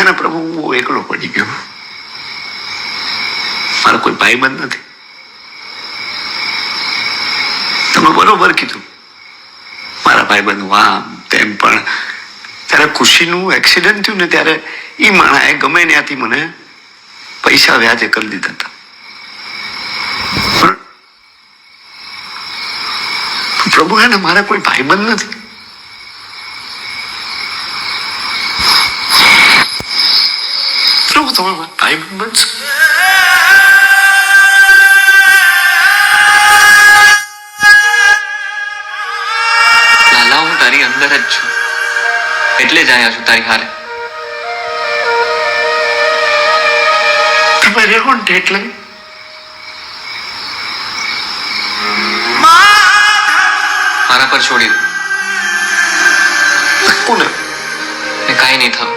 ને પ્રભુ હું બહુ એકલો પડી ગયો, મારો કોઈ ભાઈબંધ નથી. તમે બરોબર કીધું, મારા ભાઈબંધ આમ તેમ, પણ ત્યારે ખુશીનું એક્સિડન્ટ થયું ને ત્યારે એ માણસે ગમે ત્યાંથી મને પૈસા વ્યાજે કરી દીધા હતા. પ્રભુ એને મારા કોઈ ભાઈબંધ નથી. પ્રભુ તમે મારા ભાઈબંધ બનશો. લાલા હું તારી અંદર જ છું, એટલે જ આવ્યા છું તારી હારે. તમે રહેવો ને એટલે મારા પર છોડી દો, કોને ને કાંઈ નહીં થયું.